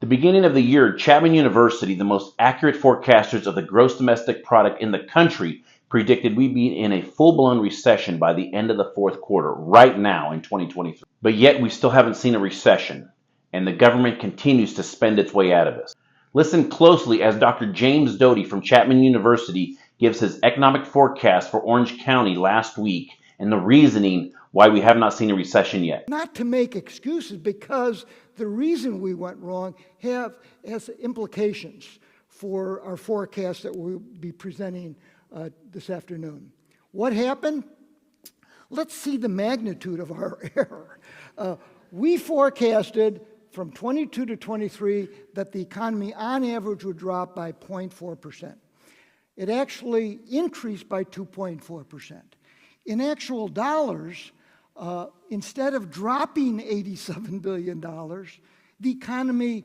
The beginning of the year, Chapman University, the most accurate forecasters of the gross domestic product in the country, predicted we'd be in a full-blown recession by the end of the fourth quarter, right now in 2023. But yet we still haven't seen a recession, and the government continues to spend its way out of this. Listen closely as Dr. James Doti from Chapman University gives his economic forecast for Orange County last week and the reasoning why we have not seen a recession yet. Not to make excuses, because the reason we went wrong has implications for our forecast that we'll be presenting this afternoon. What happened? Let's see the magnitude of our error. We forecasted from 22 to 23 that the economy on average would drop by 0.4%. It actually increased by 2.4%. In actual dollars, instead of dropping $87 billion, the economy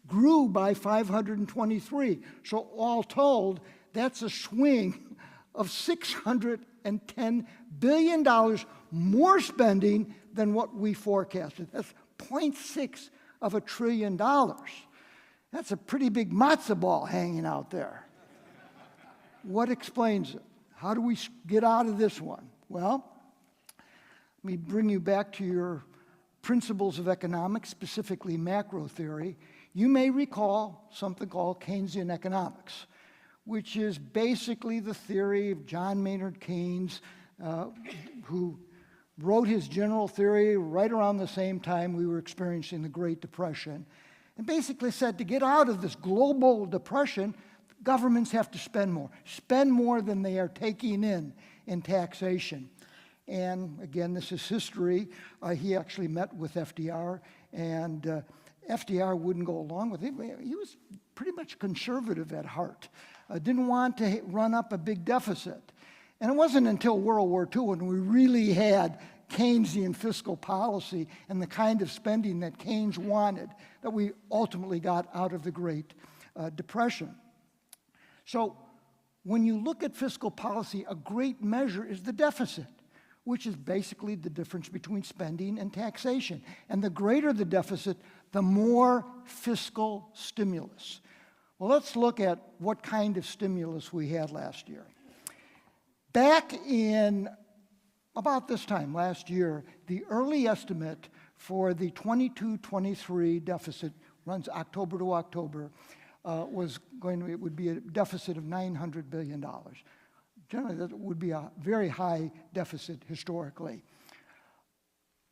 grew by 523. So all told, that's a swing of $610 billion more spending than what we forecasted. That's 0.6 of $1 trillion. That's a pretty big matzo ball hanging out there. What explains it? How do we get out of this one? Well, let me bring you back to your principles of economics, specifically macro theory. You may recall something called Keynesian economics, which is basically the theory of John Maynard Keynes, who wrote his general theory right around the same time we were experiencing the Great Depression, and basically said to get out of this global depression, governments have to spend more than they are taking in taxation. And again, this is history. He actually met with FDR, and FDR wouldn't go along with it. He was pretty much conservative at heart. Didn't want to run up a big deficit. And it wasn't until World War II when we really had Keynesian fiscal policy and the kind of spending that Keynes wanted that we ultimately got out of the Great Depression. So when you look at fiscal policy, a great measure is the deficit, which is basically the difference between spending and taxation. And the greater the deficit, the more fiscal stimulus. Well, let's look at what kind of stimulus we had last year. Back in about this time last year, the early estimate for the 22-23 deficit runs October to October, it would be a deficit of $900 billion. Generally, that would be a very high deficit historically.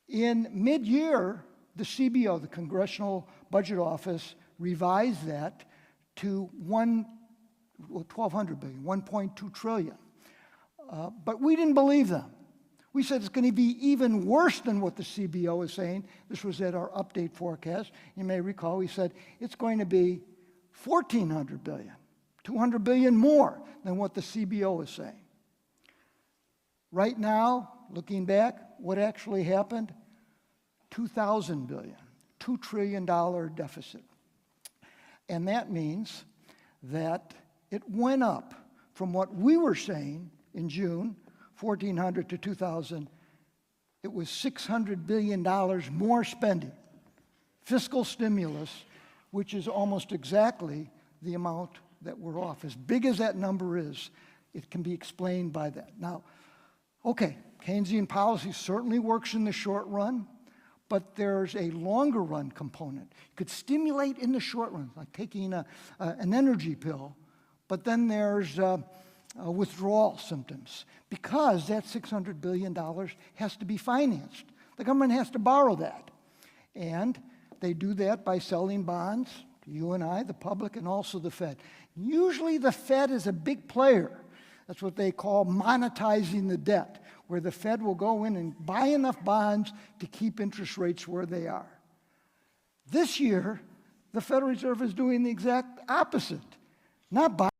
In mid-year, the CBO, the Congressional Budget Office, revised that to $1.2 billion, $1.2 trillion. But we didn't believe them. We said it's going to be even worse than what the CBO is saying. This was at our update forecast. You may recall we said it's going to be $1,400 billion, $200 billion more than what the CBO is saying. Right now, looking back, what actually happened? $2,000 billion, $2 trillion deficit. And that means that it went up from what we were saying in June, 1,400 to 2,000. It was $600 billion more spending, fiscal stimulus, which is almost exactly the amount that we're off. As big as that number is, it can be explained by that. Now, okay, Keynesian policy certainly works in the short run, but there's a longer run component. You could stimulate in the short run, like taking an energy pill, but then there's withdrawal symptoms, because that $600 billion has to be financed. The government has to borrow that. And they do that by selling bonds to you and I, the public, and also the Fed. Usually the Fed is a big player. That's what they call monetizing the debt, where the Fed will go in and buy enough bonds to keep interest rates where they are. This year, the Federal Reserve is doing the exact opposite. Not buying